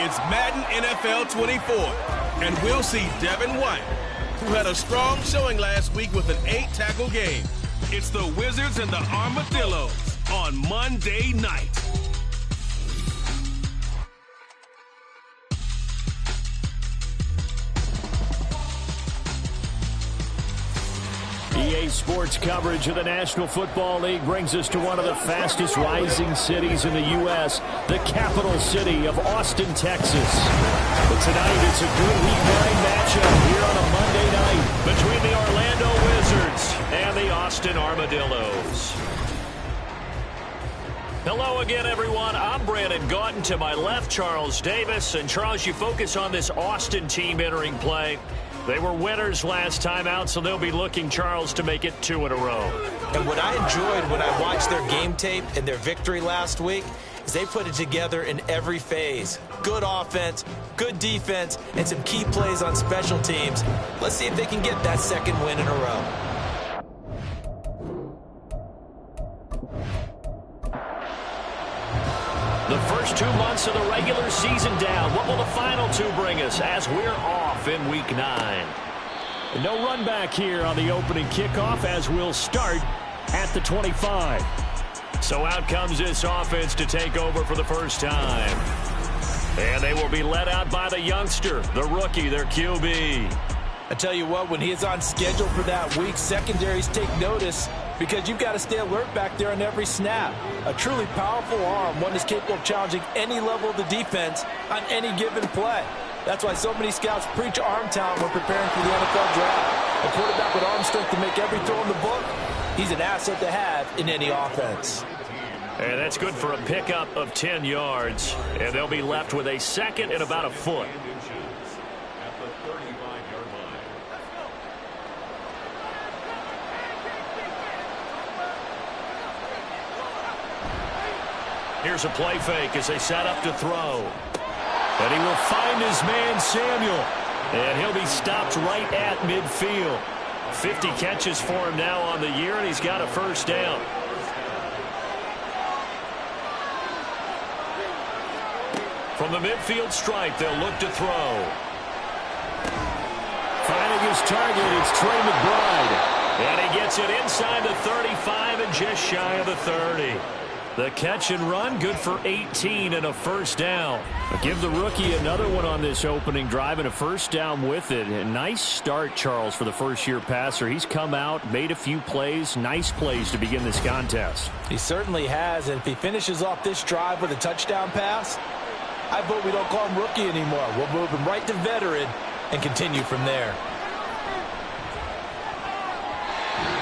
It's Madden NFL 24, and we'll see Devin White, who had a strong showing last week with an 8-tackle game. It's the Wizards and the Armadillos on Monday night. EA Sports coverage of the National Football League brings us to one of the fastest rising cities in the U.S., the capital city of Austin, Texas. But tonight it's a good Week 9 matchup here on a Monday night between the Orlando Wizards and the Austin Armadillos. Hello again, everyone. I'm Brandon Gautin. To my left, Charles Davis. And Charles, you focus on this Austin team entering play. They were winners last time out, so they'll be looking, Charles, to make it 2 in a row. And what I enjoyed when I watched their game tape and their victory last week is they put it together in every phase. Good offense, good defense, and some key plays on special teams. Let's see if they can get that second win in a row. The first 2 months of the regular season down. What will the final 2 bring us as we're off in Week 9? No run back here on the opening kickoff as we'll start at the 25. So out comes this offense to take over for the first time. And they will be led out by the youngster, the rookie, their QB. I tell you what, when he is on schedule for that week, secondaries take notice because you've got to stay alert back there on every snap. A truly powerful arm, one that's capable of challenging any level of the defense on any given play. That's why so many scouts preach arm talent when preparing for the NFL draft. A quarterback with arm strength to make every throw in the book, he's an asset to have in any offense. And that's good for a pickup of 10 yards. And they'll be left with a second and about a foot. Here's a play fake as they set up to throw. And he will find his man, Samuel. And he'll be stopped right at midfield. 50 catches for him now on the year, and he's got a first down. From the midfield stripe, they'll look to throw. Finding his target, it's Trey McBride. And he gets it inside the 35 and just shy of the 30. The catch and run, good for 18 and a first down. Give the rookie another one on this opening drive and a first down with it. A nice start, Charles, for the first-year passer. He's come out, made a few plays, nice plays to begin this contest. He certainly has, and if he finishes off this drive with a touchdown pass, I vote we don't call him rookie anymore. We'll move him right to veteran and continue from there.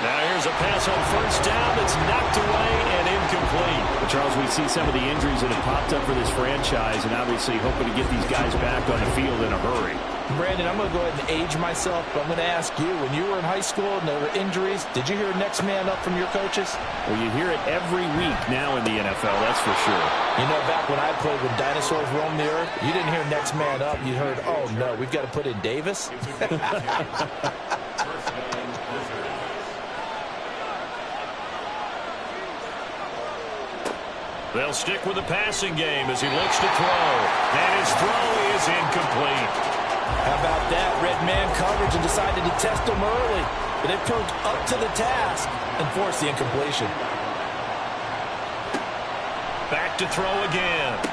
Now here's a pass on first down that's knocked away and incomplete. But Charles, we see some of the injuries that have popped up for this franchise, and obviously hoping to get these guys back on the field in a hurry. Brandon, I'm going to go ahead and age myself, but I'm going to ask you, when you were in high school and there were injuries, did you hear next man up from your coaches? Well, you hear it every week now in the NFL, that's for sure. You know, back when I played when dinosaurs roamed the earth, you didn't hear next man up. You heard, oh, no, we've got to put in Davis. They'll stick with the passing game as he looks to throw. And his throw is incomplete. How about that? Red man coverage and decided to test him early. But they proved up to the task and forced the incompletion. Back to throw again.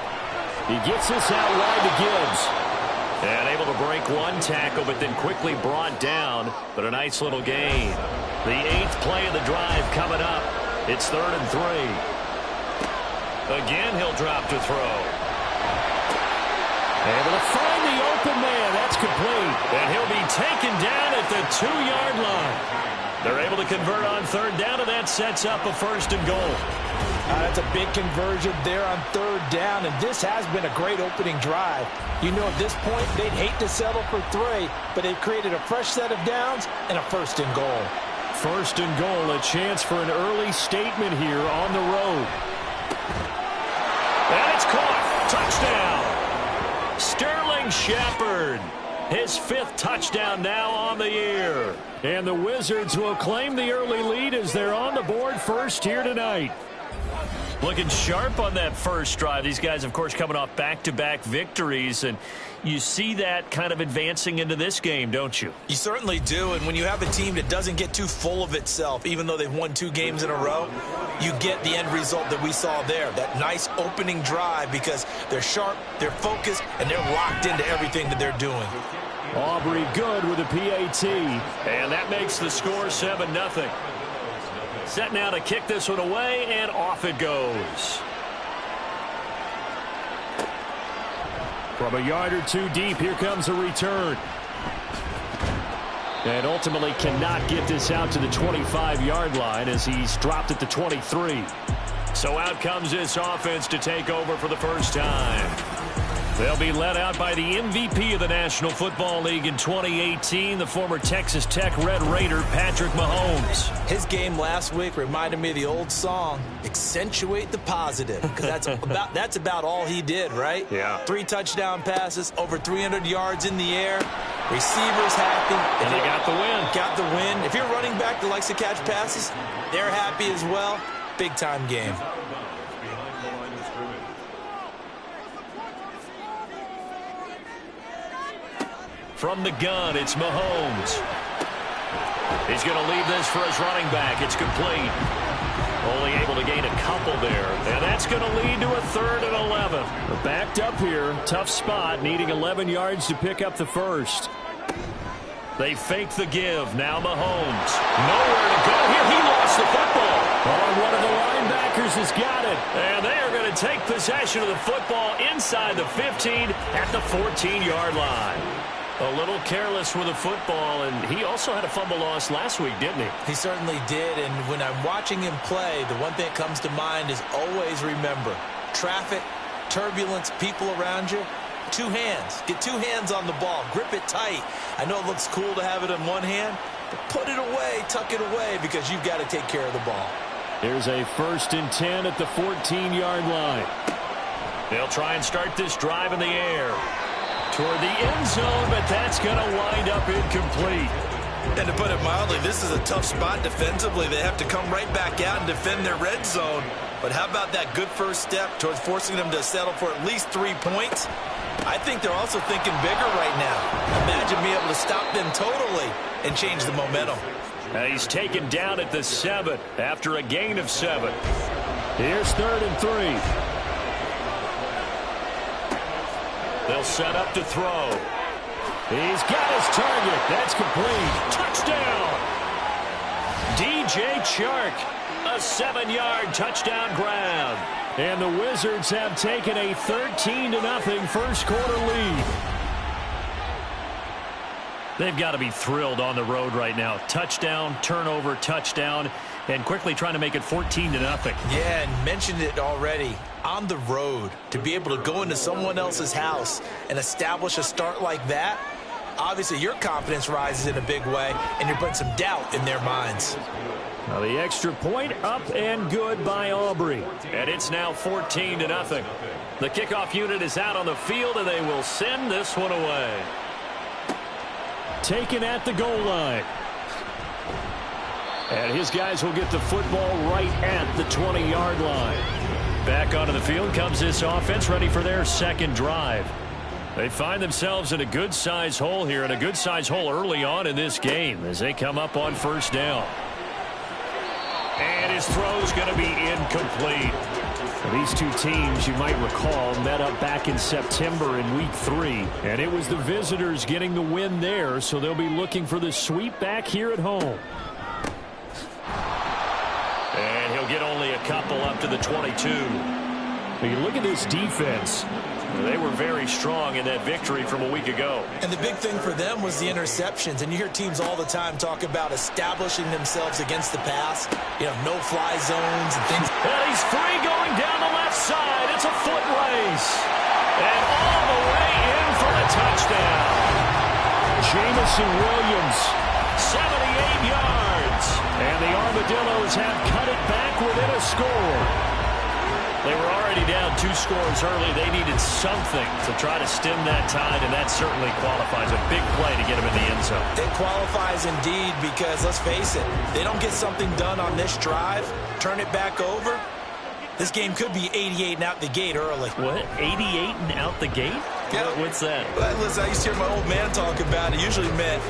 He gets this out wide to Gibbs. And able to break one tackle, but then quickly brought down. But a nice little gain. The 8th play of the drive coming up. It's 3rd and 3. Again, he'll drop to throw. Able to find the open man. That's complete. And he'll be taken down at the 2-yard line. They're able to convert on 3rd down, and that sets up a 1st and goal. That's a big conversion there on 3rd down, and this has been a great opening drive. You know, at this point, they'd hate to settle for 3, but they've created a fresh set of downs and a 1st and goal. 1st and goal, a chance for an early statement here on the road. And it's caught. Touchdown. Sterling Shepard. His 5th touchdown now on the year. And the Wizards will claim the early lead as they're on the board first here tonight. Looking sharp on that first drive. These guys, of course, coming off back-to-back victories, and you see that kind of advancing into this game, don't you? You certainly do, and when you have a team that doesn't get too full of itself, even though they've won 2 games in a row, you get the end result that we saw there, that nice opening drive, because they're sharp, they're focused, and they're locked into everything that they're doing. Aubrey good with a PAT, and that makes the score 7-0. Set now to kick this one away, and off it goes. From a yard or 2 deep, here comes a return. And ultimately cannot get this out to the 25-yard line as he's dropped at the 23. So out comes this offense to take over for the first time. They'll be led out by the MVP of the National Football League in 2018, the former Texas Tech Red Raider, Patrick Mahomes. His game last week reminded me of the old song, Accentuate the Positive, because that's about all he did, right? Yeah. 3 touchdown passes, over 300 yards in the air, receivers happy. And they got the win. Got the win. If you're running back that likes to catch passes, they're happy as well. Big-time game. From the gun, it's Mahomes. He's going to leave this for his running back. It's complete. Only able to gain a couple there. And that's going to lead to a 3rd and 11. We're backed up here. Tough spot, needing 11 yards to pick up the first. They fake the give. Now Mahomes. Nowhere to go here. He lost the football. Oh, one of the linebackers has got it. And they are going to take possession of the football inside the 15 at the 14-yard line. A little careless with the football, and he also had a fumble loss last week, didn't he? He certainly did, and when I'm watching him play, the one thing that comes to mind is always remember, traffic, turbulence, people around you, 2 hands. Get 2 hands on the ball. Grip it tight. I know it looks cool to have it in one hand, but put it away, tuck it away, because you've got to take care of the ball. Here's a 1st and 10 at the 14-yard line. They'll try and start this drive in the air. Toward the end zone, but that's going to wind up incomplete. And to put it mildly, this is a tough spot defensively. They have to come right back out and defend their red zone. But how about that good first step towards forcing them to settle for at least 3 points? I think they're also thinking bigger right now. Imagine being able to stop them totally and change the momentum. And he's taken down at the 7 after a gain of 7. Here's 3rd and 3. They'll set up to throw. He's got his target. That's complete. Touchdown. DJ Chark. A 7-yard touchdown grab. And the Wizards have taken a 13-0 first quarter lead. They've got to be thrilled on the road right now. Touchdown, turnover, touchdown, and quickly trying to make it 14-0. Yeah, and mentioned it already. On the road, to be able to go into someone else's house and establish a start like that, obviously your confidence rises in a big way, and you're putting some doubt in their minds. Now the extra point up and good by Aubrey. And it's now 14-0. The kickoff unit is out on the field, and they will send this one away. Taken at the goal line. And his guys will get the football right at the 20-yard line. Back onto the field comes this offense, ready for their 2nd drive. They find themselves in a good-sized hole here, and a good-sized hole early on in this game as they come up on 1st down. And his throw's going to be incomplete. These 2 teams, you might recall, met up back in September in Week 3, and it was the visitors getting the win there, so they'll be looking for the sweep back here at home. And he'll get only a couple up to the 22. You look at this defense. They were very strong in that victory from a week ago. And the big thing for them was the interceptions. And you hear teams all the time talk about establishing themselves against the pass. You know, no-fly zones and things. And he's free going down the left side. It's a foot race. And all the way in for the touchdown. Jamison Williams, 78 yards. And the Armadillos have cut it back within a score. They were already down 2 scores early. They needed something to try to stem that tide, and that certainly qualifies. A big play to get them in the end zone. It qualifies indeed because, let's face it, they don't get something done on this drive, turn it back over, This game could be 88 and out the gate early. What? 88 and out the gate? Yeah. What's that? Well, listen, I used to hear my old man talk about it. Usually meant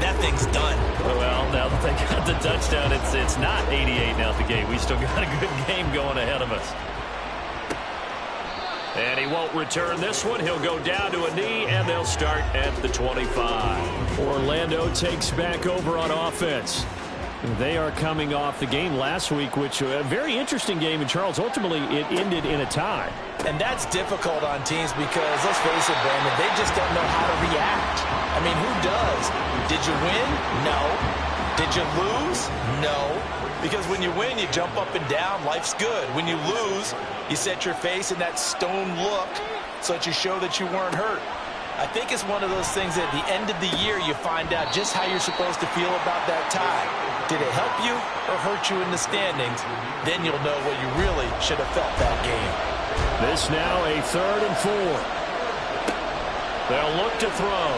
that thing's done. Well, now that they got the touchdown, it's not 88 and out the gate. We still got a good game going ahead of us. And he won't return this one. He'll go down to a knee, and they'll start at the 25. Orlando takes back over on offense. They are coming off the game last week, which a very interesting game. And, Charles, ultimately it ended in a tie. And that's difficult on teams because, let's face it, Brandon, they just don't know how to react. I mean, who does? Did you win? No. Did you lose? No. Because when you win, you jump up and down. Life's good. When you lose, you set your face in that stone look so that you show that you weren't hurt. I think it's one of those things that at the end of the year you find out just how you're supposed to feel about that tie. Did it help you or hurt you in the standings? Then you'll know what you really should have felt that game. This now a 3rd and 4. They'll look to throw.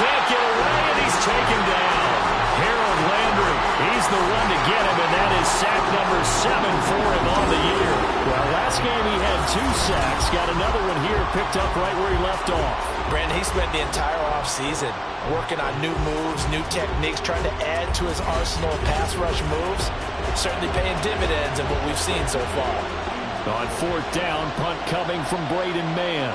Can't get away, and he's taken down. Harold Landry, he's the one to get him, and that is sack number 7 for him on the year. Well, last game he had 2 sacks. Got another one here picked up right where he left off. Brandon, he spent the entire offseason working on new moves, new techniques, trying to add to his arsenal of pass rush moves. Certainly paying dividends in what we've seen so far. On 4th down, punt coming from Braden Mann.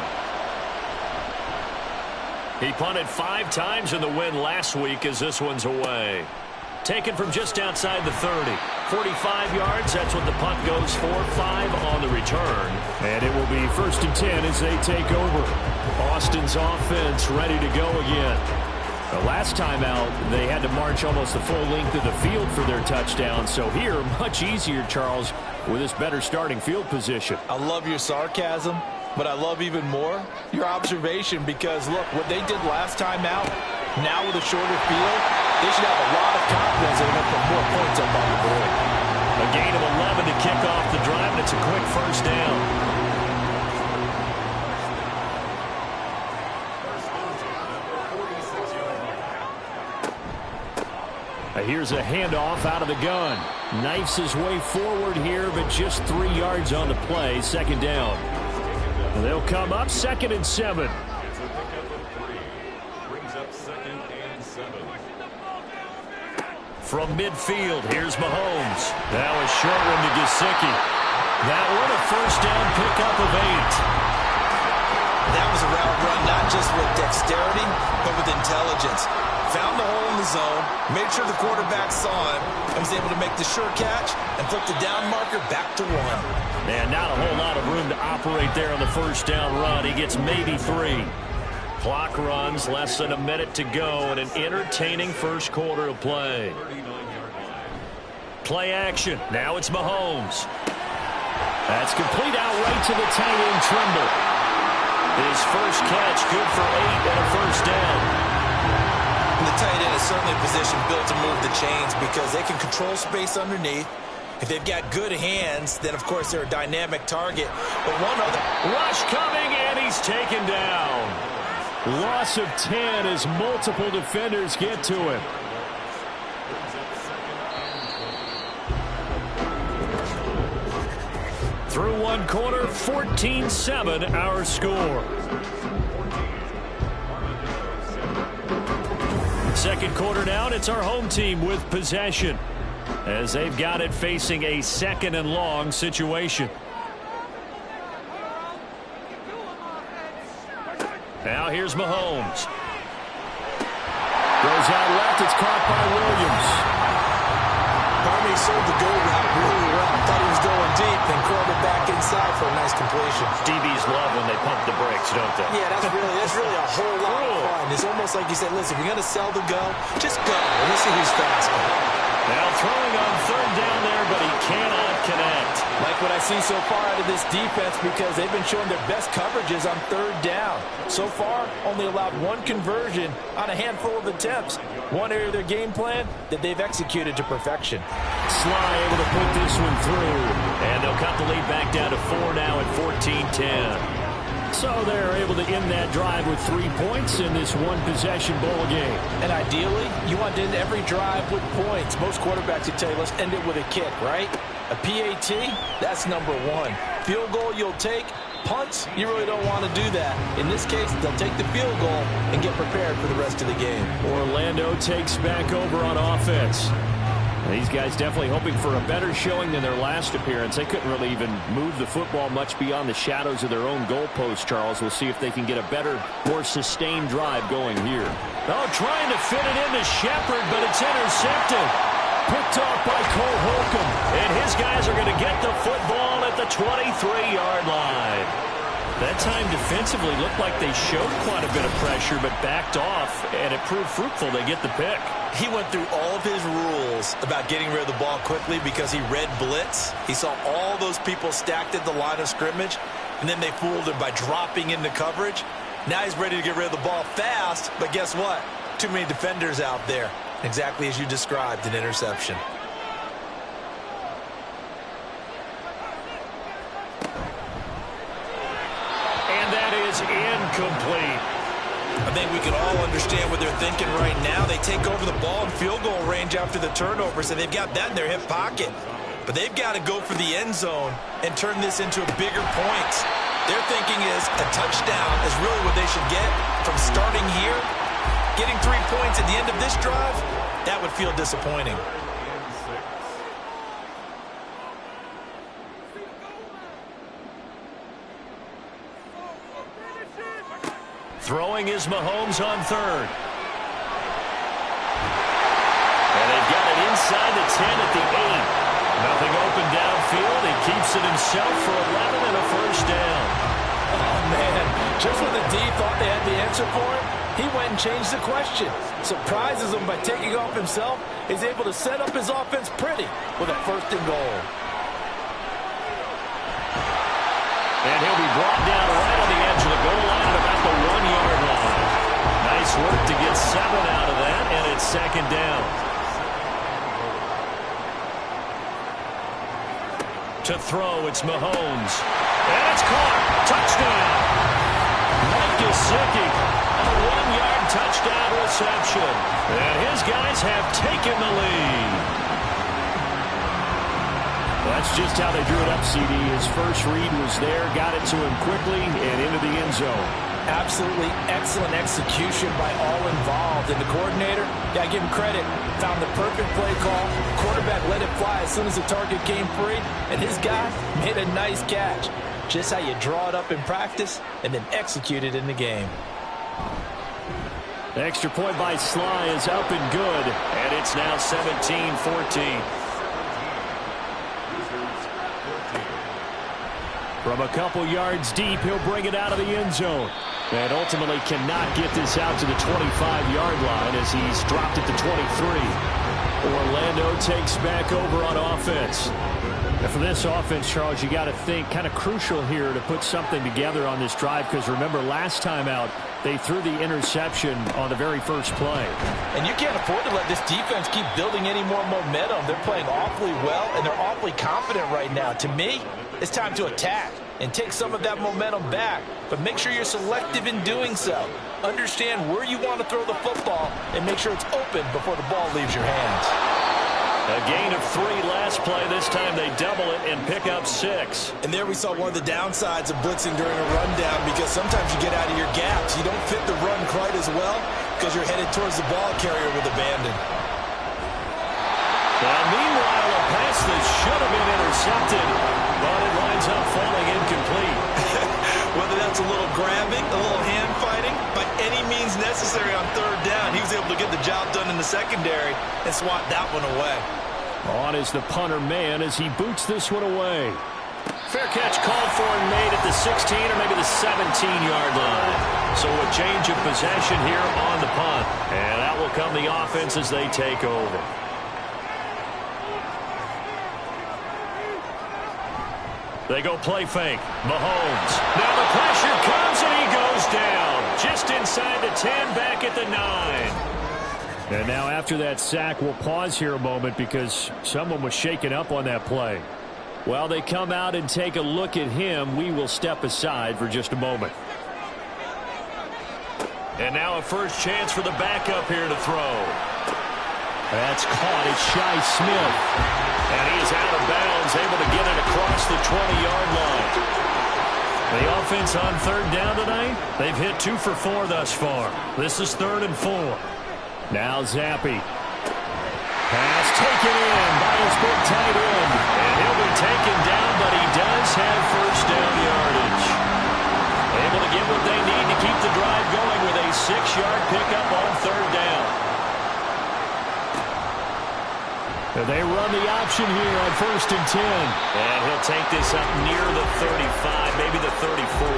He punted 5 times in the win last week as this one's away. Taken from just outside the 30. 45 yards, that's what the punt goes for. 5 on the return. And it will be 1st and 10 as they take over. Austin's offense ready to go again. The last time out, they had to march almost the full length of the field for their touchdown. So here, much easier, Charles, with this better starting field position. I love your sarcasm, but I love even more your observation because, look, what they did last time out, now with a shorter field, they should have a lot of confidence they're going to put more points up on the board. A gain of 11 to kick off the drive, and it's a quick 1st down. Here's a handoff out of the gun. Knifes his way forward here, but just 3 yards on the play. 2nd down. They'll come up 2nd and 7. From midfield, here's Mahomes. That was short one to Gesicki. That one a 1st down pickup of 8. That was a route run not just with dexterity, but with intelligence. Found the hole in the zone, made sure the quarterback saw him, and was able to make the sure catch and flip the down marker back to 1. And not a whole lot of room to operate there on the 1st down run. He gets maybe 3. Clock runs, less than a minute to go, and an entertaining 1st quarter of play. Play action. Now it's Mahomes. That's complete out right to the tight end, Trimble. His 1st catch, good for 8 and a 1st down. And the tight end is certainly a position built to move the chains because they can control space underneath. If they've got good hands, then, of course, they're a dynamic target. But one other rush coming, and he's taken down. Loss of 10 as multiple defenders get to him. Through 1 quarter, 14-7 our score. 2nd quarter down, it's our home team with possession as they've got it facing a 2nd and long situation. Now here's Mahomes. Goes out left, it's caught by Williams. Army sold the go route really well. Thought he was going deep, then curled it back inside for a nice completion. DBs love when they pump the brakes, don't they? Yeah, that's really a whole lot of fun. It's almost like you said, listen, if you're going to sell the go, just go. And let's see who's faster. Now throwing on 3rd down there, but he cannot connect. Like what I see so far out of this defense because they've been showing their best coverages on 3rd down. So far, only allowed 1 conversion on a handful of attempts. One area of their game plan that they've executed to perfection. Sly able to put this one through. And they'll cut the lead back down to 4 now at 14-10. So they're able to end that drive with 3 points in this one-possession ball game. And ideally, you want to end every drive with points. Most quarterbacks would tell you, let's end it with a kick, right? A PAT, that's number one. Field goal you'll take. Punts, you really don't want to do that. In this case, they'll take the field goal and get prepared for the rest of the game. Orlando takes back over on offense. These guys definitely hoping for a better showing than their last appearance. They couldn't really even move the football much beyond the shadows of their own goalpost, Charles. We'll see if they can get a better, more sustained drive going here. Oh, trying to fit it into Shepard, but it's intercepted. Picked off by Cole Holcomb. And his guys are going to get the football at the 23-yard line. That time defensively looked like they showed quite a bit of pressure, but backed off, and it proved fruitful. They get the pick. He went through all of his rules about getting rid of the ball quickly because he read blitz. He saw all those people stacked at the line of scrimmage, and then they fooled him by dropping into coverage. Now he's ready to get rid of the ball fast, but guess what? Too many defenders out there. Exactly as you described, an interception. And that is incomplete. I think we can all understand what they're thinking right now. They take over the ball in field goal range after the turnover, so they've got that in their hip pocket. But they've got to go for the end zone and turn this into bigger points. Their thinking is a touchdown is really what they should get from starting here. Getting 3 points at the end of this drive, that would feel disappointing. Throwing is Mahomes on third. And they've got it inside the 10 at the 8. Nothing open downfield. He keeps it himself for 11 and a first down. Oh, man. Just when the D thought they had the answer for him, he went and changed the question. Surprises him by taking off himself. He's able to set up his offense pretty with a first and goal. And he'll be brought down right on the edge of the goal line at about the 1-yard line. Nice work to get 7 out of that, and it's second down. To throw, it's Mahomes. And it's caught. Touchdown. Mike Gesicki, a 1-yard touchdown reception. And his guys have taken the lead. That's just how they drew it up, CD. His first read was there, got it to him quickly, and into the end zone. Absolutely excellent execution by all involved. And the coordinator, got to give him credit, found the perfect play call. Quarterback let it fly as soon as the target came free, and his guy made a nice catch. Just how you draw it up in practice and then execute it in the game. The extra point by Sly is up and good, and it's now 17-14. From a couple yards deep, he'll bring it out of the end zone. And ultimately cannot get this out to the 25-yard line as he's dropped it to 23. Orlando takes back over on offense. And for this offense, Charles, you got to think kind of crucial here to put something together on this drive, because remember last time out, they threw the interception on the very first play. And you can't afford to let this defense keep building any more momentum. They're playing awfully well, and they're awfully confident right now. To me, it's time to attack and take some of that momentum back, but make sure you're selective in doing so. Understand where you want to throw the football and make sure it's open before the ball leaves your hands. A gain of 3 last play. This time they double it and pick up 6. And there we saw one of the downsides of blitzing during a rundown, because sometimes you get out of your gaps. You don't fit the run quite as well because you're headed towards the ball carrier with abandon. Well, meanwhile, a pass that should have been intercepted, but it winds up falling incomplete. Whether that's a little grabbing, a little hand fighting, by any means necessary on third down, he was able to get the job done in the secondary and swat that one away. On is the punter man as he boots this one away. Fair catch called for and made at the 16 or maybe the 17-yard line. So a change of possession here on the punt. And that will come the offense as they take over. They go play fake. Mahomes. Now the pressure comes and he goes down. Just inside the 10, back at the 9. And now after that sack, we'll pause here a moment because someone was shaken up on that play. While they come out and take a look at him, we will step aside for just a moment. And now a first chance for the backup here to throw. That's caught. It's Shi Smith. And he is out of bounds, able to get it across the 20-yard line. The offense on third down tonight, they've hit 2 for 4 thus far. This is 3rd and 4. Now Zappi. Pass taken in by his big tight end. And he'll be taken down, but he does have first down yardage. Able to get what they need to keep the drive going with a 6-yard pickup on third down. And they run the option here on 1st and 10. And he'll take this up near the 35, maybe the 34.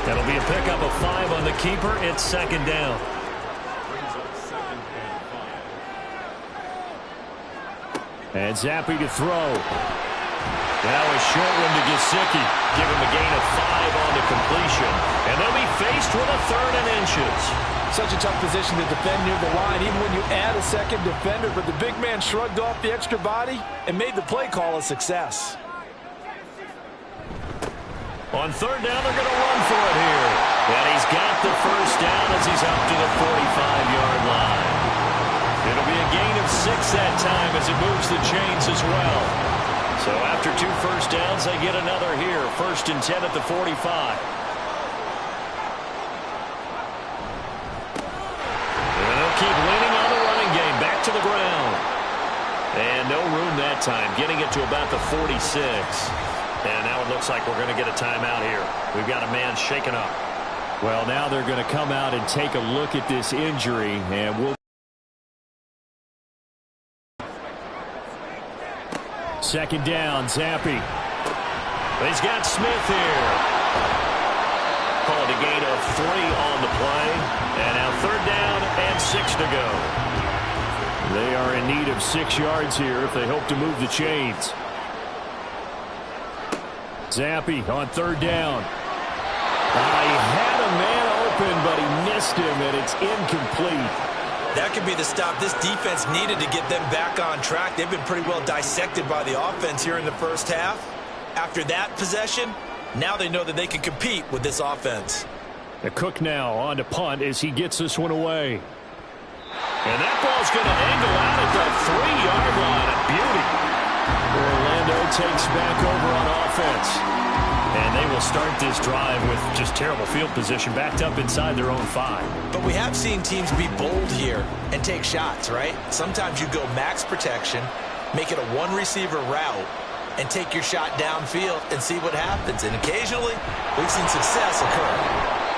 That'll be a pickup of 5 on the keeper. It's 2nd down. And Zappi to throw. Now a short one to Gesicki. Give him a gain of 5 on the completion. And they'll be faced with a 3rd and inches. Such a tough position to defend near the line, even when you add a second defender. But the big man shrugged off the extra body and made the play call a success. On third down, they're going to run for it here. And he's got the first down as he's up to the 45-yard line. It'll be a gain of 6 that time as it moves the chains as well. So after 2 first downs, they get another here. 1st and 10 at the 45. And they'll keep leaning on the running game. Back to the ground. And no room that time. Getting it to about the 46. And now it looks like we're going to get a timeout here. We've got a man shaken up. Well, now they're going to come out and take a look at this injury. And we'll 2nd down, Zappi. He's got Smith here. Called a gain of 3 on the play. And now 3rd down and 6 to go. They are in need of 6 yards here if they hope to move the chains. Zappi on 3rd down. He had a man open, but he missed him, and it's incomplete. That could be the stop this defense needed to get them back on track. They've been pretty well dissected by the offense here in the first half. After that possession, now they know that they can compete with this offense. The Cook now on to punt as he gets this one away. And that ball's going to angle out at the 3-yard line. A beauty. Orlando takes back over on offense. And they will start this drive with just terrible field position, backed up inside their own 5. But we have seen teams be bold here and take shots, right? Sometimes you go max protection, make it a 1-receiver route, and take your shot downfield and see what happens. And occasionally, we've seen success occur.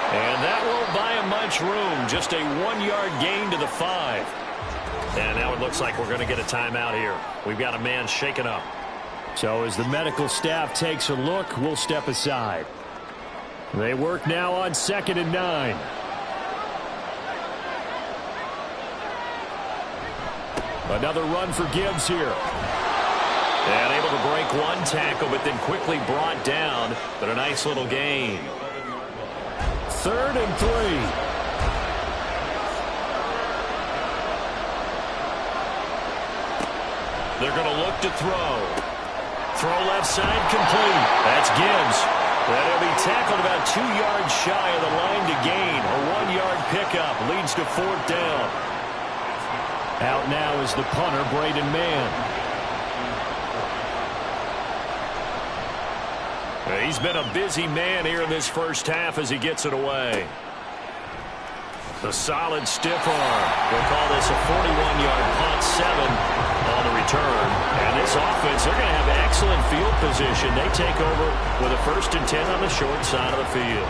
And that won't buy him much room. Just a 1-yard gain to the 5. And now it looks like we're going to get a timeout here. We've got a man shaken up. So as the medical staff takes a look, we'll step aside. They work now on 2nd and 9. Another run for Gibbs here. And able to break 1 tackle, but then quickly brought down. But a nice little gain. 3rd and 3. They're going to look to throw. Throw left side complete. That's Gibbs. That'll be tackled about 2 yards shy of the line to gain. A 1-yard pickup leads to 4th down. Out now is the punter, Braden Mann. He's been a busy man here in this first half as he gets it away. The solid stiff arm. We'll call this a 41-yard punt, 7 on the return. And this offense, they're going to have excellent field position. They take over with a 1st and 10 on the short side of the field.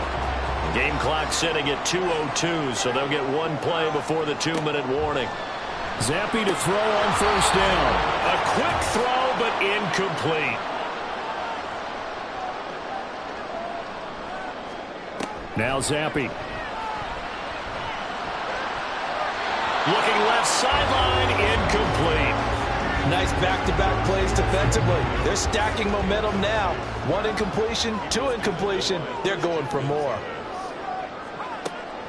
The game clock sitting at 2:02, so they'll get 1 play before the 2-minute warning. Zappi to throw on 1st down. A quick throw, but incomplete. Now Zappi. Looking left sideline, incomplete. Nice back-to-back plays defensively. They're stacking momentum now. 1 incompletion, 2 incompletion. They're going for more.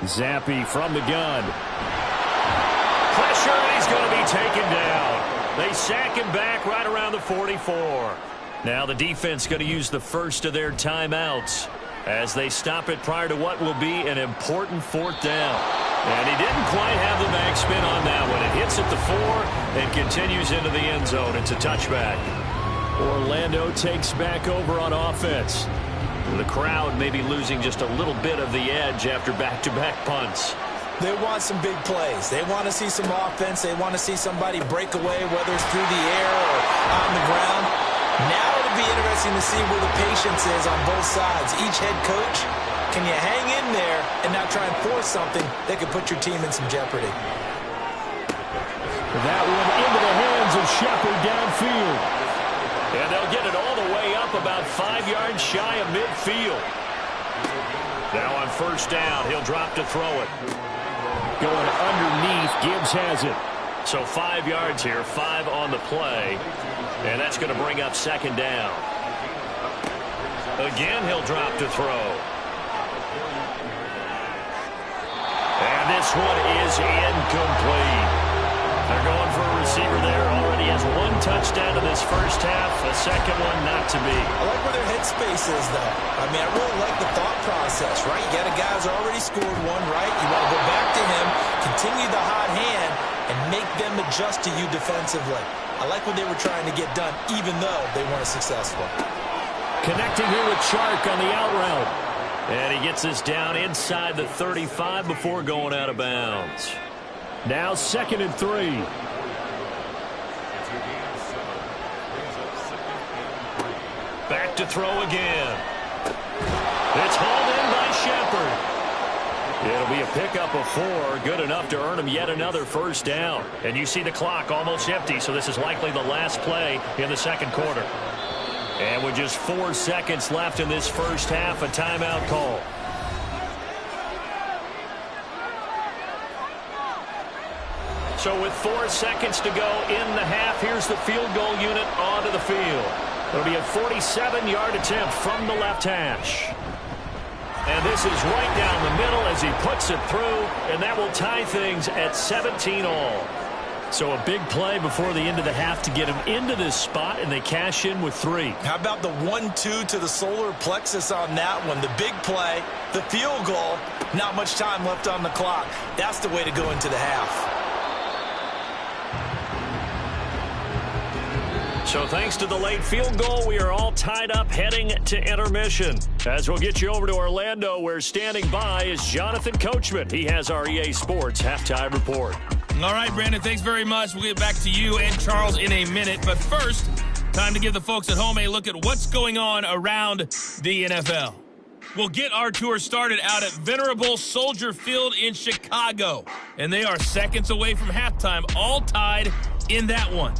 Zappi from the gun. Pressure, and he's going to be taken down. They sack him back right around the 44. Now the defense going to use the first of their timeouts. as they stop it prior to what will be an important 4th down. And he didn't quite have the backspin on that one. It hits at the 4 and continues into the end zone. It's a touchback. Orlando takes back over on offense. The crowd may be losing just a little bit of the edge after back-to-back punts. They want some big plays. They want to see some offense. They want to see somebody break away, whether it's through the air or on the ground. Now it'll be interesting to see where the patience is on both sides. Each head coach, can you hang in there and not try and force something that could put your team in some jeopardy? That one into the hands of Shepard downfield. And they'll get it all the way up about 5 yards shy of midfield. Now on 1st down, he'll drop to throw it. Going underneath, Gibbs has it. So 5 yards here, 5 on the play. And that's going to bring up 2nd down. Again, he'll drop to throw. And this one is incomplete. They're going for a receiver there. Already has 1 touchdown in this first half. A second one not to be. I like where their headspace is, though. I mean, I really like the thought process, right? You got a guy who's already scored 1, right? You want to go back to him, continue the hot hand, and make them adjust to you defensively. I like what they were trying to get done, even though they weren't successful. Connecting here with Chark on the out route. And he gets this down inside the 35 before going out of bounds. Now 2nd and 3. Back to throw again. It's hauled in by Shepard. It'll be a pickup of 4, good enough to earn him yet another 1st down. And you see the clock almost empty, so this is likely the last play in the 2nd quarter. And with just 4 seconds left in this first half, a timeout call. So with 4 seconds to go in the half, here's the field goal unit onto the field. It'll be a 47-yard attempt from the left hash. And this is right down the middle as he puts it through, and that will tie things at 17 all. So a big play before the end of the half to get him into this spot, and they cash in with 3. How about the 1-2 to the solar plexus on that one? The big play, the field goal, not much time left on the clock. That's the way to go into the half. So thanks to the late field goal, we are all tied up heading to intermission. As we'll get you over to Orlando, where standing by is Jonathan Coachman. He has our EA Sports halftime report. All right, Brandon, thanks very much. We'll get back to you and Charles in a minute. But first, time to give the folks at home a look at what's going on around the NFL. We'll get our tour started out at Venerable Soldier Field in Chicago. And they are seconds away from halftime, all tied in that one.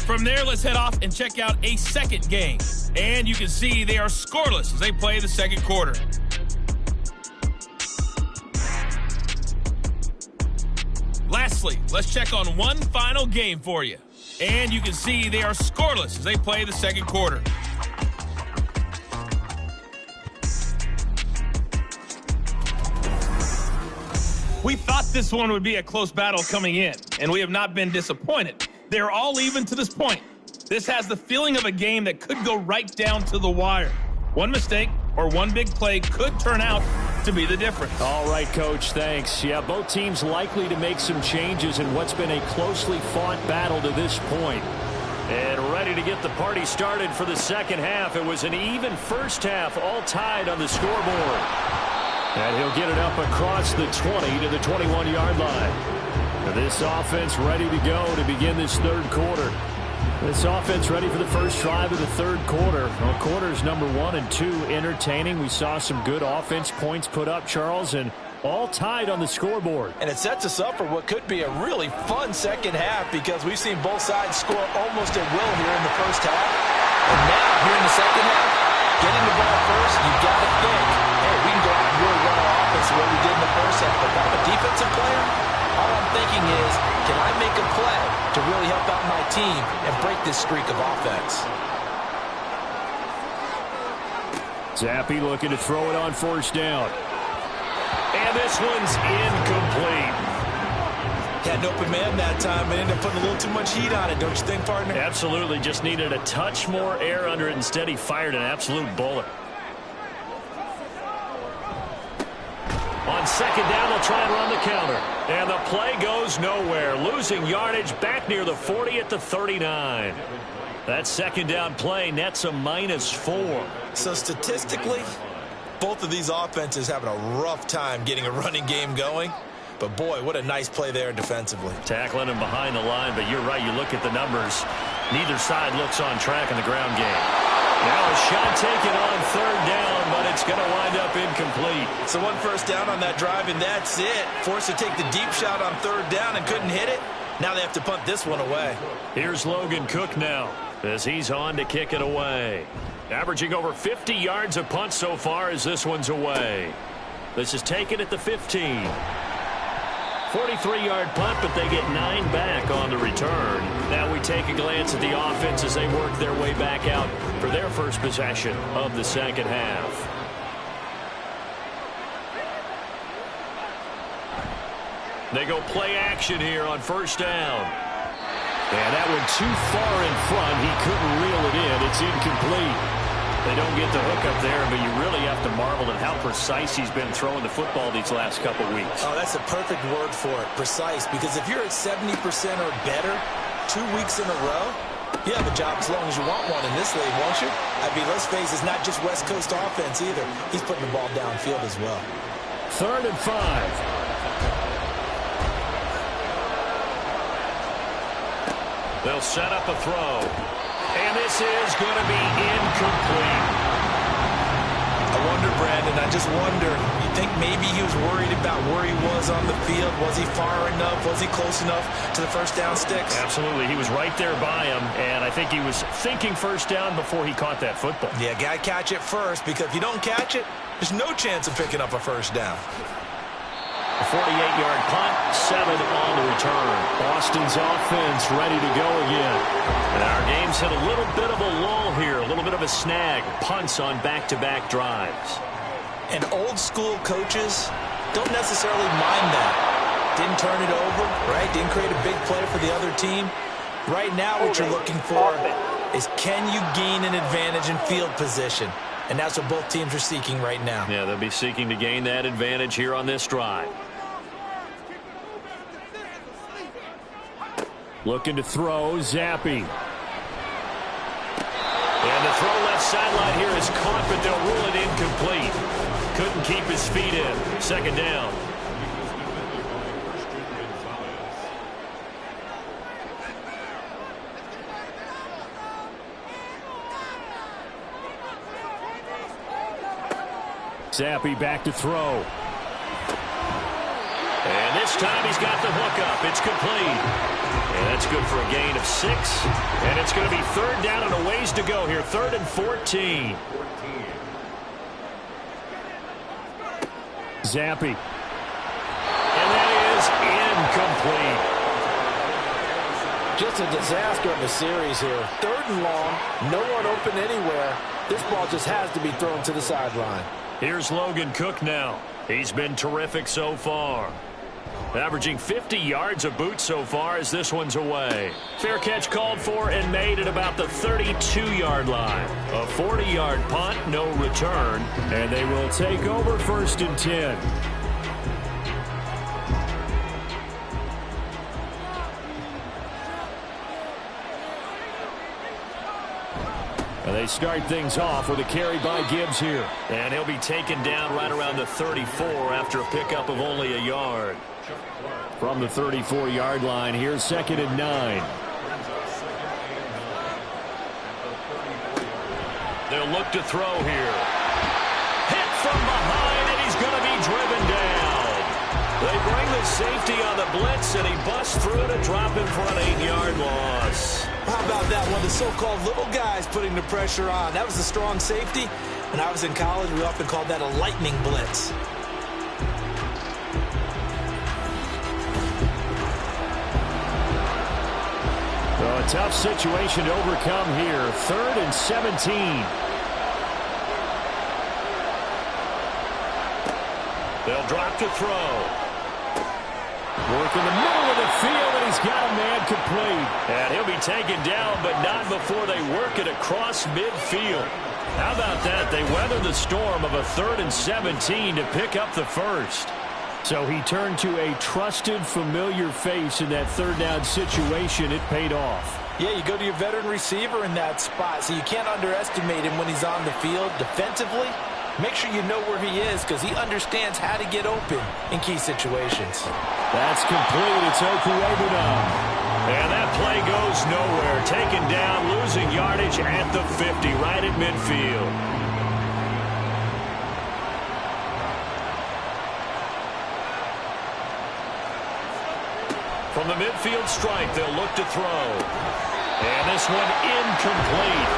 From there, let's head off and check out a second game. And you can see they are scoreless as they play the 2nd quarter. Lastly, let's check on one final game for you. And you can see they are scoreless as they play the 2nd quarter. We thought this one would be a close battle coming in, and we have not been disappointed. They're all even to this point. This has the feeling of a game that could go right down to the wire. One mistake or one big play could turn out to be the difference. All right, Coach, thanks. Yeah, both teams likely to make some changes in what's been a closely fought battle to this point. And ready to get the party started for the 2nd half. It was an even first half, all tied on the scoreboard. And he'll get it up across the 20 to the 21-yard line. This offense ready to go to begin this 3rd quarter. This offense ready for the first drive of the 3rd quarter. Well, quarters number 1 and 2 entertaining. We saw some good offense points put up, Charles, and all tied on the scoreboard. And it sets us up for what could be a really fun 2nd half because we've seen both sides score almost at will here in the first half. And now, here in the 2nd half, getting the ball first, you've got to think, hey, we can go out and really run our offense the way we did in the first half. But if I'm a defensive player, all I'm thinking is, can I make a play to really help out my team and break this streak of offense? Zappe looking to throw it on 1st down. And this one's incomplete. Had an open man that time, but ended up putting a little too much heat on it, don't you think, partner? Absolutely. Just needed a touch more air under it. Instead, he fired an absolute bullet. On second down, they'll try and run the counter. And the play goes nowhere. Losing yardage back near the 40 at the 39. That second down play nets a -4. So statistically, both of these offenses having a rough time getting a running game going. But, boy, what a nice play there defensively. Tackling him behind the line, but you're right. You look at the numbers. Neither side looks on track in the ground game. Now a shot taken on third down, but it's going to wind up incomplete. So one first down on that drive, and that's it. Forced to take the deep shot on third down and couldn't hit it. Now they have to punt this one away. Here's Logan Cook now as he's on to kick it away. Averaging over 50 yards a punt so far as this one's away. This is taken at the 15. 43-yard punt, but they get 9 back on the return. Now we take a glance at the offense as they work their way back out for their first possession of the second half. They go play action here on first down. And that one too far in front. He couldn't reel it in. It's incomplete. They don't get the hook up there, but you really have to marvel at how precise he's been throwing the football these last couple weeks. Oh, that's a perfect word for it, precise, because if you're at 70% or better 2 weeks in a row, you have a job as long as you want one in this league, won't you? I mean, let's face it, it's not just West Coast offense either. He's putting the ball downfield as well. 3rd and 5. They'll set up a throw. And this is going to be incomplete. I wonder, Brandon, I just wonder, you think maybe he was worried about where he was on the field? Was he far enough? Was he close enough to the first down sticks? Absolutely. He was right there by him, and I think he was thinking first down before he caught that football. Yeah, got to catch it first, because if you don't catch it, there's no chance of picking up a first down. A 48-yard punt, 7 on the return. Boston's offense ready to go again. And our game's hit a little bit of a lull here, a little bit of a snag. Punts on back-to-back drives. And old-school coaches don't necessarily mind that. Didn't turn it over, right? Didn't create a big play for the other team. Right now what you're looking for is can you gain an advantage in field position? And that's what both teams are seeking right now. Yeah, they'll be seeking to gain that advantage here on this drive. Looking to throw, Zappi. And the throw left sideline here is caught, but they'll rule it incomplete. Couldn't keep his feet in. Second down. Zappi back to throw. And this time he's got the hook up. It's complete. And that's good for a gain of 6. And it's going to be third down and a ways to go here. 3rd and 14. Zappi. And that is incomplete. Just a disaster of a series here. 3rd and long, no one open anywhere. This ball just has to be thrown to the sideline. Here's Logan Cook now. He's been terrific so far. Averaging 50 yards a boot so far as this one's away. Fair catch called for and made at about the 32-yard line. A 40-yard punt, no return, and they will take over 1st and 10. And they start things off with a carry by Gibbs here. And he'll be taken down right around the 34 after a pickup of only a yard. From the 34-yard line, here's 2nd and 9. They'll look to throw here. Hit from behind, and he's going to be driven down. They bring the safety on the blitz, and he busts through to drop in for an 8-yard loss. How about that one? The so-called little guys putting the pressure on. That was a strong safety. When I was in college, we often called that a lightning blitz. So a tough situation to overcome here. 3rd and 17. They'll drop to throw. Work in the middle of the field, and he's got a man complete. And he'll be taken down, but not before they work it across midfield. How about that? They weathered the storm of a 3rd and 17 to pick up the first. So he turned to a trusted, familiar face in that 3rd down situation. It paid off. Yeah, you go to your veteran receiver in that spot, so you can't underestimate him when he's on the field defensively. Make sure you know where he is because he understands how to get open in key situations. That's complete. It's Okuegbunam. And that play goes nowhere. Taken down, losing yardage at the 50, right at midfield. From the midfield strike, they'll look to throw. And this one incomplete.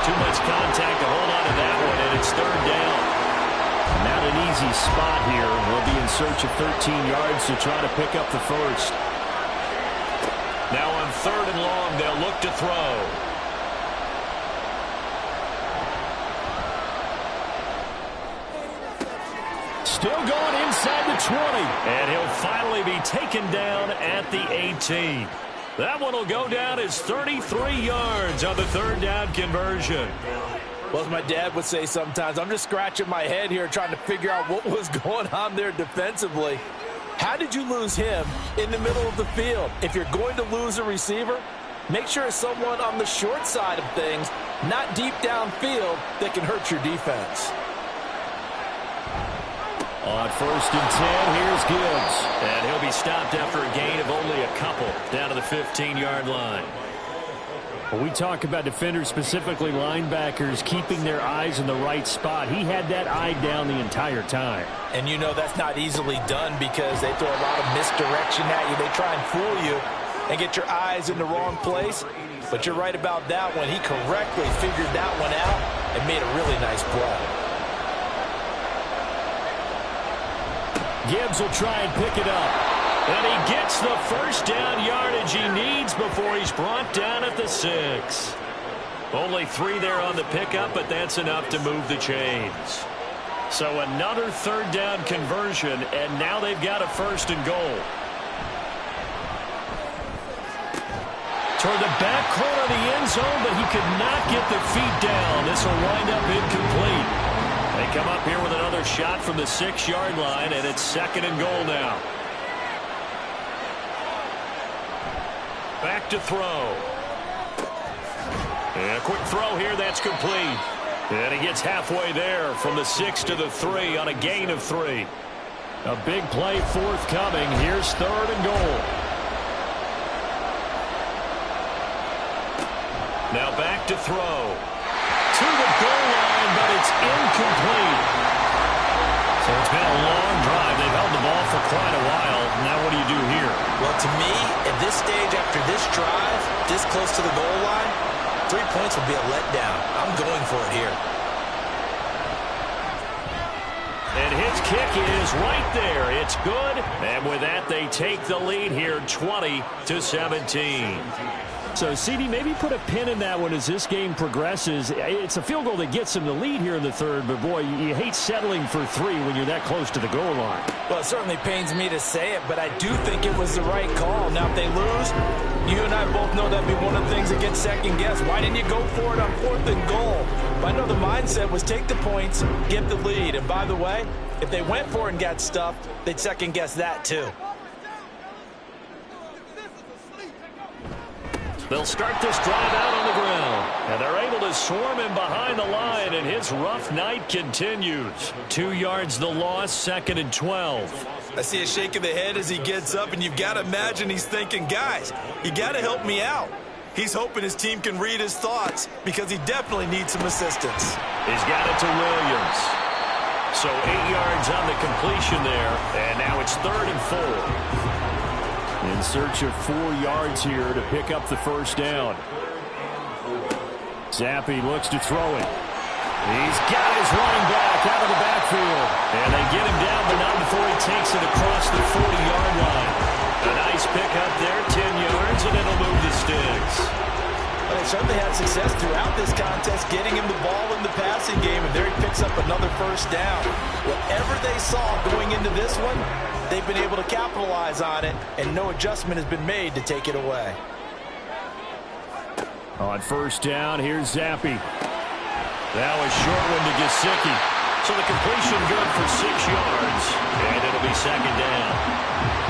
Too much contact to hold on to that one, and it's 3rd down. Not an easy spot here. We'll be in search of 13 yards to try to pick up the first. Now on 3rd and long, they'll look to throw. Still going inside the 20. And he'll finally be taken down at the 18. That one will go down as 33 yards on the 3rd down conversion. Well, as my dad would say sometimes, I'm just scratching my head here trying to figure out what was going on there defensively. How did you lose him in the middle of the field? If you're going to lose a receiver, make sure it's someone on the short side of things, not deep downfield, that can hurt your defense. On 1st and 10, here's Gibbs. And he'll be stopped after a gain of only a couple down to the 15-yard line. When we talk about defenders, specifically linebackers, keeping their eyes in the right spot, he had that eye down the entire time. And you know that's not easily done because they throw a lot of misdirection at you. They try and fool you and get your eyes in the wrong place. But you're right about that one. He correctly figured that one out and made a really nice play. Gibbs will try and pick it up. And he gets the first down yardage he needs before he's brought down at the 6. Only 3 there on the pickup, but that's enough to move the chains. So another 3rd down conversion, and now they've got a 1st and goal. Toward the back corner of the end zone, but he could not get the feet down. This will wind up incomplete. They come up here with another shot from the 6-yard line, and it's 2nd and goal now. Back to throw. And a quick throw here, that's complete. And he gets halfway there from the 6 to the 3 on a gain of 3. A big play forthcoming. Here's 3rd and goal. Now back to throw. To the goal line, but it's incomplete. So it's been a long drive. They've held the ball for quite a while. Now what do you do here? Well, to me, at this stage after this drive, this close to the goal line, 3 points would be a letdown. I'm going for it here. And his kick is right there. It's good. And with that, they take the lead here 20-17. So, CD, maybe put a pin in that one as this game progresses. It's a field goal that gets them the lead here in the 3rd, but, boy, you hate settling for 3 when you're that close to the goal line. Well, it certainly pains me to say it, but I do think it was the right call. Now, if they lose, you and I both know that'd be one of the things that gets second-guessed. Why didn't you go for it on 4th and goal? But I know the mindset was take the points, get the lead. And, by the way, if they went for it and got stuffed, they'd second-guess that, too. They'll start this drive out on the ground. And they're able to swarm him behind the line, and his rough night continues. 2 yards the loss, 2nd and 12. I see a shake of the head as he gets up, and you've got to imagine he's thinking, guys, you got to help me out. He's hoping his team can read his thoughts because he definitely needs some assistance. He's got it to Williams. So 8 yards on the completion there, and now it's 3rd and 4. In search of 4 yards here to pick up the first down. Zappi looks to throw it. He's got his running back out of the backfield. And they get him down, but not before he takes it across the 40-yard line. A nice pickup there, 10 yards, and it'll move the sticks. Well, they certainly had success throughout this contest, getting him the ball in the passing game, and there he picks up another first down. Whatever they saw going into this one, they've been able to capitalize on it, and no adjustment has been made to take it away. On first down, here's Zappi. That was short one to Gesicki. So the completion good for 6 yards, and it'll be second down.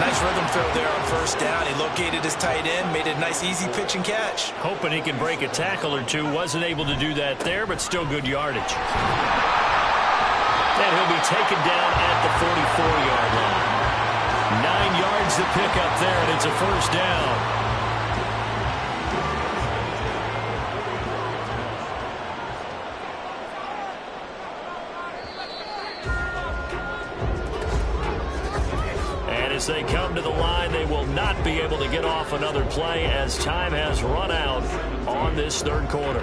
Nice rhythm throw there on first down. He located his tight end, made it a nice easy pitch and catch. Hoping he can break a tackle or two. Wasn't able to do that there, but still good yardage. And he'll be taken down at the 44-yard line. 9 yards to pick up there, and it's a first down. As they come to the line, they will not be able to get off another play as time has run out on this third quarter.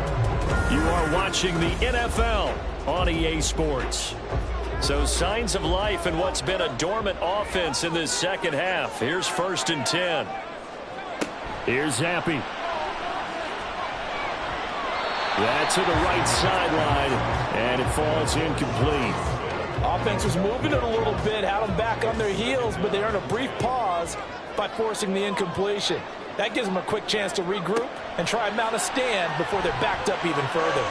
You are watching the NFL on EA Sports. So signs of life in what's been a dormant offense in this second half. Here's first and 10. Here's Zappi. That's to the right sideline, and it falls incomplete. Offense was moving it a little bit, had them back on their heels, but they earned a brief pause by forcing the incompletion. That gives them a quick chance to regroup and try and mount a stand before they're backed up even further.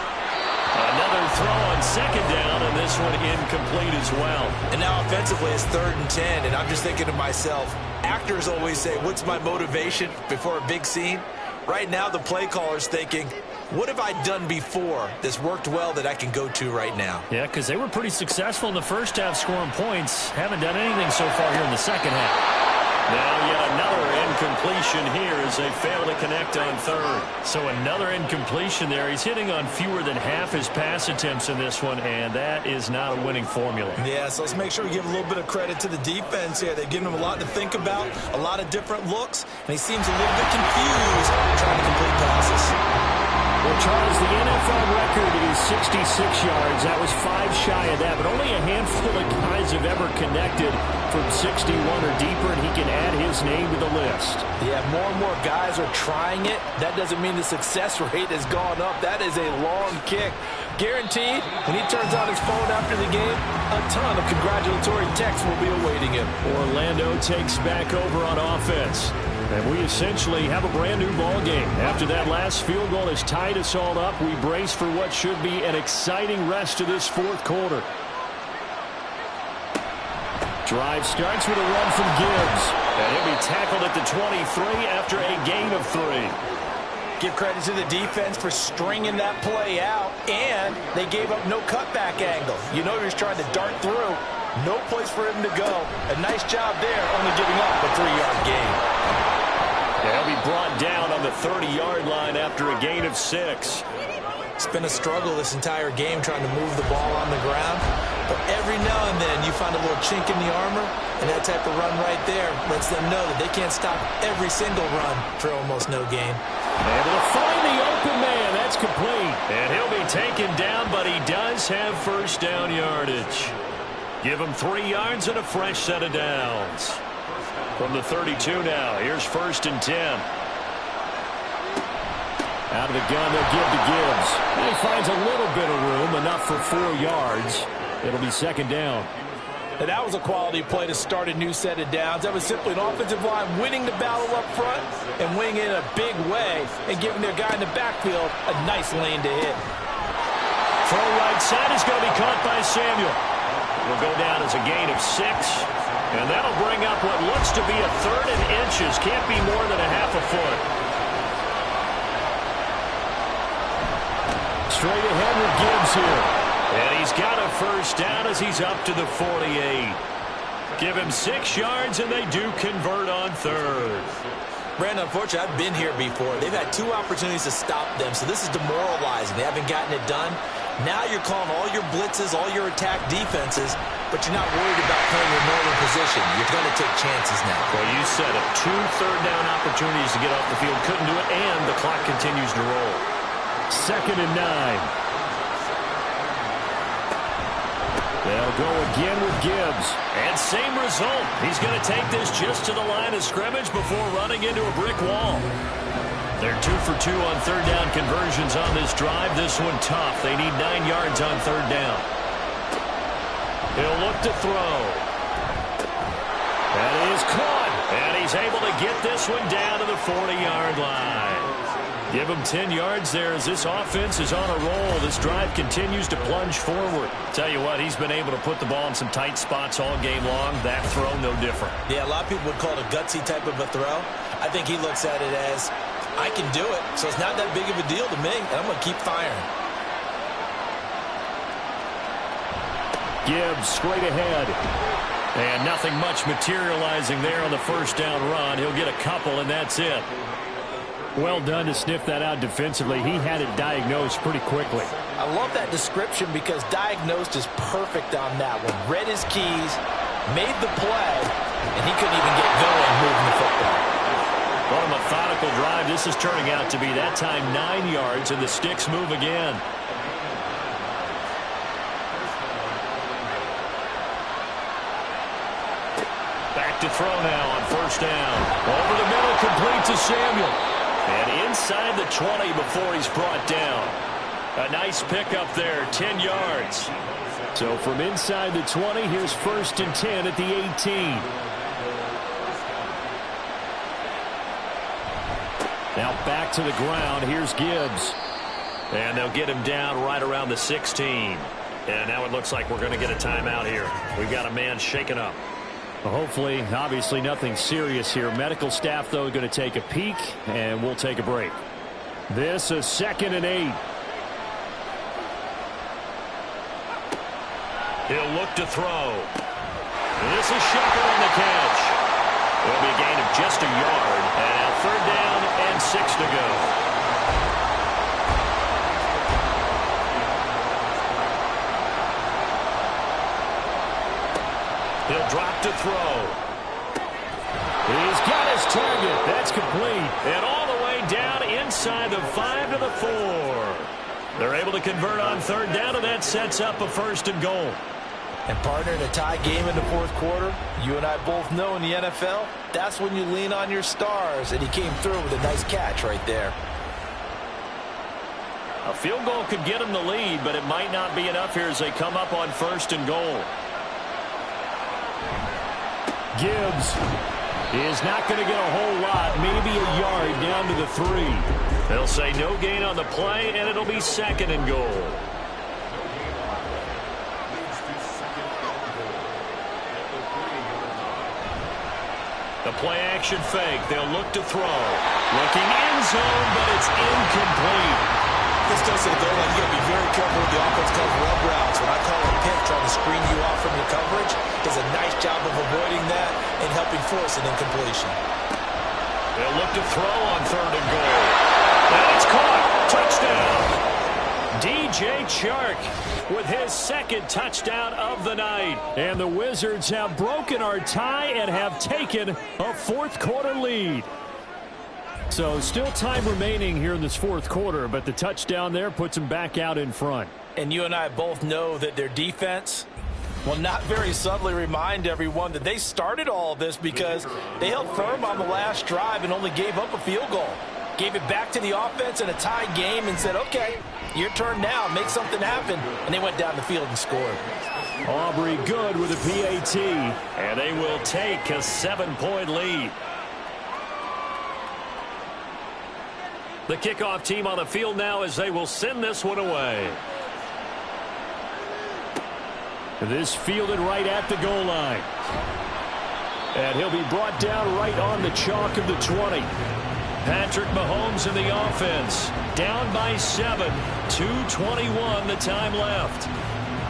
Another throw on second down, and this one incomplete as well. And now offensively it's 3rd and 10, and I'm just thinking to myself, actors always say, what's my motivation before a big scene? Right now the play caller's thinking, what have I done before that's worked well that I can go to right now? Yeah, because they were pretty successful in the first half scoring points. Haven't done anything so far here in the second half. Now yet another incompletion here as they fail to connect on third. So another incompletion there. He's hitting on fewer than half his pass attempts in this one, and that is not a winning formula. Yeah, so let's make sure we give a little bit of credit to the defense here. They've given him a lot to think about, a lot of different looks, and he seems a little bit confused trying to complete passes. Well, Charles, the NFL record is 66 yards. That was 5 shy of that, but only a handful of guys have ever connected from 61 or deeper, and he can add his name to the list. Yeah, more and more guys are trying it. That doesn't mean the success rate has gone up. That is a long kick. Guaranteed, when he turns on his phone after the game, a ton of congratulatory texts will be awaiting him. Orlando takes back over on offense. And we essentially have a brand-new ball game. After that last field goal has tied us all up, we brace for what should be an exciting rest of this fourth quarter. Drive starts with a run from Gibbs. And he'll be tackled at the 23 after a gain of 3. Give credit to the defense for stringing that play out, and they gave up no cutback angle. You know he was trying to dart through. No place for him to go. A nice job there, only giving up a 3-yard gain. They'll be brought down on the 30-yard line after a gain of 6. It's been a struggle this entire game trying to move the ball on the ground. But every now and then you find a little chink in the armor, and that type of run right there lets them know that they can't stop every single run for almost no gain. Able to find the open man. That's complete. And he'll be taken down, but he does have first down yardage. Give him 3 yards and a fresh set of downs. From the 32 now, here's first and 10. Out of the gun, they'll give to Gibbs. And he finds a little bit of room, enough for 4 yards. It'll be second down. And that was a quality play to start a new set of downs. That was simply an offensive line winning the battle up front and winning it in a big way and giving their guy in the backfield a nice lane to hit. Throw right side is going to be caught by Samuel. Will go down as a gain of 6. And that'll bring up what looks to be a 3rd and inches. Can't be more than a half a foot. Straight ahead with Gibbs here. And he's got a first down as he's up to the 48. Give him 6 yards, and they do convert on 3rd. Brandon, unfortunately, I've been here before. They've had 2 opportunities to stop them, so this is demoralizing. They haven't gotten it done. Now you're calling all your blitzes, all your attack defenses, but you're not worried about playing your normal position. You're going to take chances now. Well, you said it. 2 third-down opportunities to get off the field. Couldn't do it, and the clock continues to roll. 2nd and 9. They'll go again with Gibbs. And same result. He's going to take this just to the line of scrimmage before running into a brick wall. They're 2 for 2 on third down conversions on this drive. This one tough. They need 9 yards on third down. He'll look to throw. That is caught. And he's able to get this one down to the 40-yard line. Give him 10 yards there as this offense is on a roll. This drive continues to plunge forward. Tell you what, he's been able to put the ball in some tight spots all game long. That throw, no different. Yeah, a lot of people would call it a gutsy type of a throw. I think he looks at it as, I can do it, so it's not that big of a deal to me, and I'm going to keep firing. Gibbs straight ahead. And nothing much materializing there on the first down run. He'll get a couple, and that's it. Well done to sniff that out defensively. He had it diagnosed pretty quickly. I love that description because diagnosed is perfect on that one. Read his keys, made the play, and he couldn't even get going moving the football. What a methodical drive this is turning out to be. That time 9 yards, and the sticks move again. Back to throw now on first down. Over the middle, complete to Samuel. And inside the 20 before he's brought down. A nice pickup there, 10 yards. So from inside the 20, here's 1st and 10 at the 18. Now back to the ground. Here's Gibbs. And they'll get him down right around the 16. And now it looks like we're going to get a timeout here. We've got a man shaken up. Well, hopefully, obviously nothing serious here. Medical staff, though, going to take a peek, and we'll take a break. This is 2nd and 8. He'll look to throw. This is Shepherd on the catch. It'll be a gain of just a yard. And now 3rd down and 6 to go. He'll drop to throw. He's got his target. That's complete. And all the way down inside the 5 to the 4. They're able to convert on 3rd down, and that sets up a 1st and goal. And partner, in a tie game in the 4th quarter, you and I both know in the NFL, that's when you lean on your stars. And he came through with a nice catch right there. A field goal could get him the lead, but it might not be enough here as they come up on 1st and goal. Gibbs is not going to get a whole lot, maybe a yard down to the 3. They'll say no gain on the play, and it'll be 2nd and goal. The play action fake. They'll look to throw. Looking end zone, but it's incomplete. This goes to the goal line. You got to be very careful with the offense calls rub routes. When I call a pick, trying to screen you off from your coverage, does a nice job of avoiding that and helping force an incompletion. They'll look to throw on 3rd and goal. And it's caught. Touchdown. DJ Chark with his 2nd touchdown of the night. And the Wizards have broken our tie and have taken a 4th quarter lead. So still time remaining here in this 4th quarter, but the touchdown there puts them back out in front. And you and I both know that their defense will not very subtly remind everyone that they started all of this because they held firm on the last drive and only gave up a field goal. Gave it back to the offense in a tie game and said, okay, your turn now, make something happen. And they went down the field and scored. Aubrey Good with a PAT, and they will take a 7-point lead. The kickoff team on the field now as they will send this one away. This fielded right at the goal line. And he'll be brought down right on the chalk of the 20. Patrick Mahomes in the offense. Down by 7. 2:21 the time left.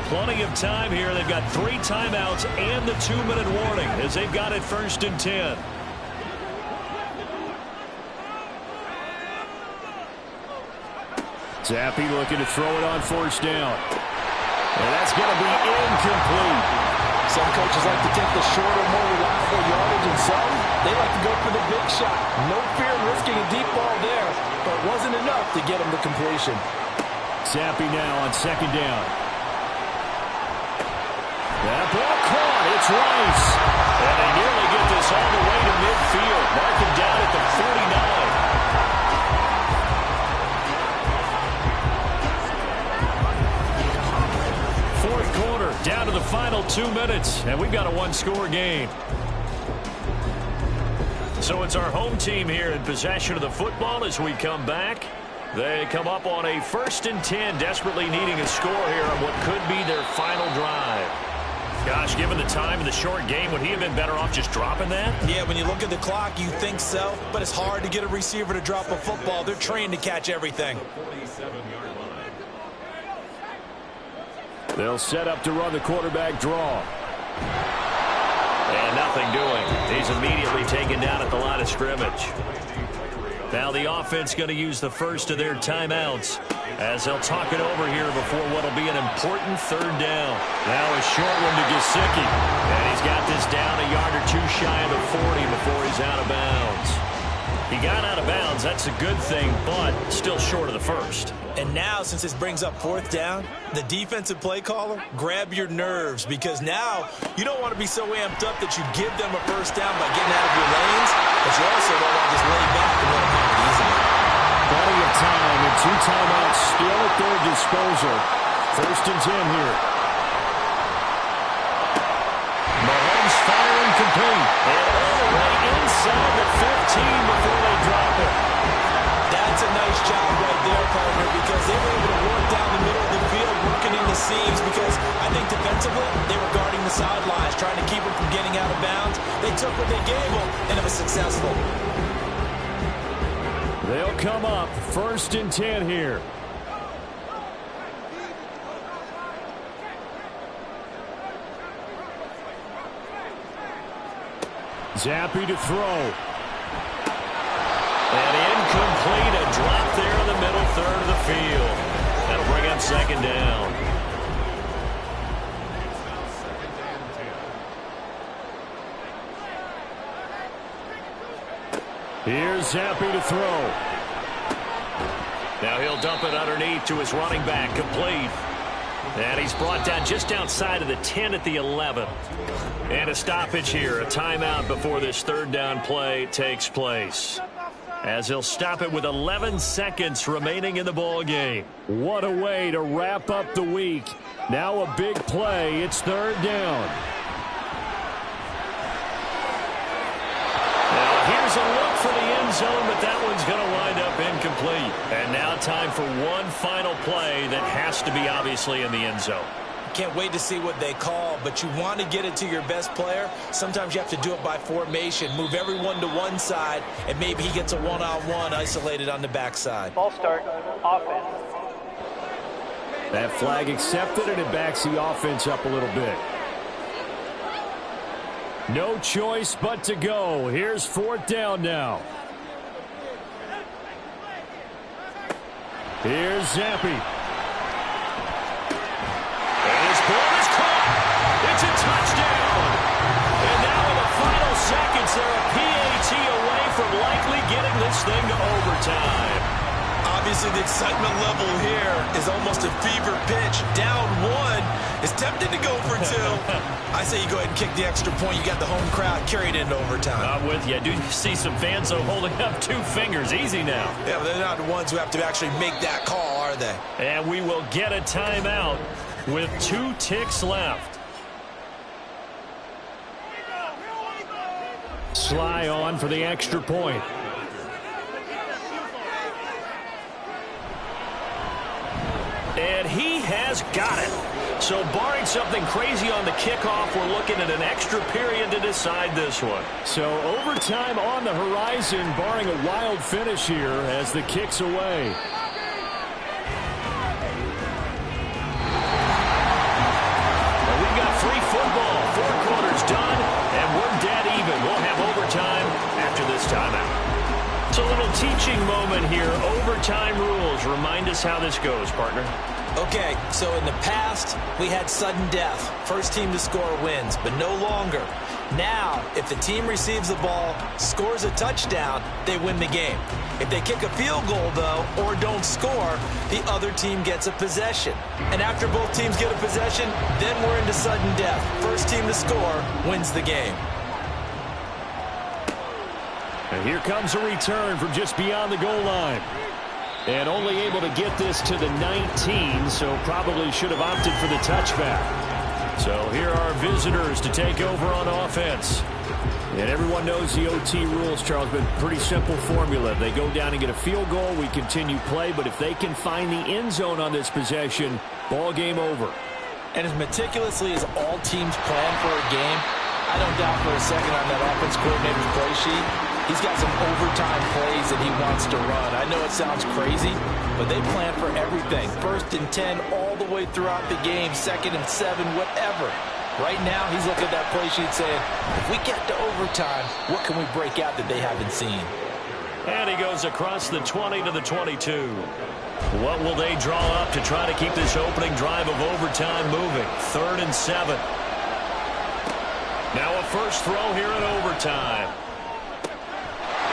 Plenty of time here. They've got 3 timeouts and the 2-minute warning as they've got it 1st and 10. Zappe looking to throw it on 1st down. And that's going to be incomplete. Some coaches like to take the shorter, more reliable yardage, and some, they like to go for the big shot. No fear in risking a deep ball there, but it wasn't enough to get him the completion. Zappe now on 2nd down. That ball caught. It's Rice. And they nearly get this all the way to midfield. Mark him down at the 49. Down to the final 2 minutes, and we've got a 1-score game. So it's our home team here in possession of the football as we come back. They come up on a 1st and 10, desperately needing a score here on what could be their final drive. Gosh, given the time in the short game, would he have been better off just dropping that? Yeah, when you look at the clock, you think so, but it's hard to get a receiver to drop a football. They're trained to catch everything. They'll set up to run the quarterback draw. And nothing doing. He's immediately taken down at the line of scrimmage. Now the offense going to use the first of their timeouts as they'll talk it over here before what will be an important 3rd down. Now a short one to Gesicki. And he's got this down a yard or 2 shy of the 40 before he's out of bounds. He got out of bounds. That's a good thing, but still short of the first. And now, since this brings up 4th down, the defensive play caller, grab your nerves, because now you don't want to be so amped up that you give them a 1st down by getting out of your lanes, but you also don't want to just lay back and let them have it easy. Plenty of time and 2 timeouts still at their disposal. 1st and 10 here. Mahomes firing complete. And all the way inside the 15 before they drop it. That's a nice job right there, partner, because they were able to work down the middle of the field, working in the seams, because I think defensively they were guarding the sidelines, trying to keep them from getting out of bounds. They took what they gave them, and it was successful. They'll come up 1st and 10 here. Zappe to throw. And incomplete, a drop there in the middle 3rd of the field. That'll bring up 2nd down. Here's Zappe to throw. Now he'll dump it underneath to his running back, complete. And he's brought down just outside of the 10 at the 11. And a stoppage here, a timeout before this 3rd down play takes place. As he'll stop it with 11 seconds remaining in the ball game. What a way to wrap up the week. Now a big play. It's 3rd down. Now here's a look for the end zone, but that one's going to wind up incomplete. And now time for one final play that has to be obviously in the end zone. Can't wait to see what they call, but you want to get it to your best player. Sometimes you have to do it by formation. Move everyone to one side, and maybe he gets a one-on-one isolated on the backside. Ball start, offense. That flag accepted, and it backs the offense up a little bit. No choice but to go. Here's 4th down now. Here's Zappe. Ball is caught. It's a touchdown. And now in the final seconds, they're a PAT away from likely getting this thing to overtime. Obviously, the excitement level here is almost a fever pitch. Down 1 is tempted to go for 2. I say you go ahead and kick the extra point. You got the home crowd carried into overtime. I'm with you. I do see some fans, though, holding up 2 fingers. Easy now. Yeah, but they're not the ones who have to actually make that call, are they? And we will get a timeout with 2 ticks left. Sly on for the extra point. And he has got it. So barring something crazy on the kickoff, we're looking at an extra period to decide this one. So overtime on the horizon, barring a wild finish here as the kick's away. Free football, 4 quarters done, and we're dead even. We'll have overtime after this timeout. It's a little teaching moment here. Overtime rules. Remind us how this goes, partner. Okay, so in the past, we had sudden death. First team to score wins, but no longer. Now, if the team receives the ball, scores a touchdown, they win the game. If they kick a field goal, though, or don't score, the other team gets a possession. And after both teams get a possession, then we're into sudden death. First team to score wins the game. And here comes a return from just beyond the goal line. And only able to get this to the 19, so probably should have opted for the touchback. So here are visitors to take over on offense. And everyone knows the OT rules, Charles, but pretty simple formula. If they go down and get a field goal, we continue play. But if they can find the end zone on this possession, ball game over. And as meticulously as all teams plan for a game, I don't doubt for a second on that offense coordinator's play sheet, he's got some overtime plays that he wants to run. I know it sounds crazy, but they plan for everything. 1st and 10 all the way throughout the game, 2nd and 7, whatever. Right now, he's looking at that play sheet saying, if we get to overtime, what can we break out that they haven't seen? And he goes across the 20 to the 22. What will they draw up to try to keep this opening drive of overtime moving? 3rd and 7. Now a first throw here in overtime.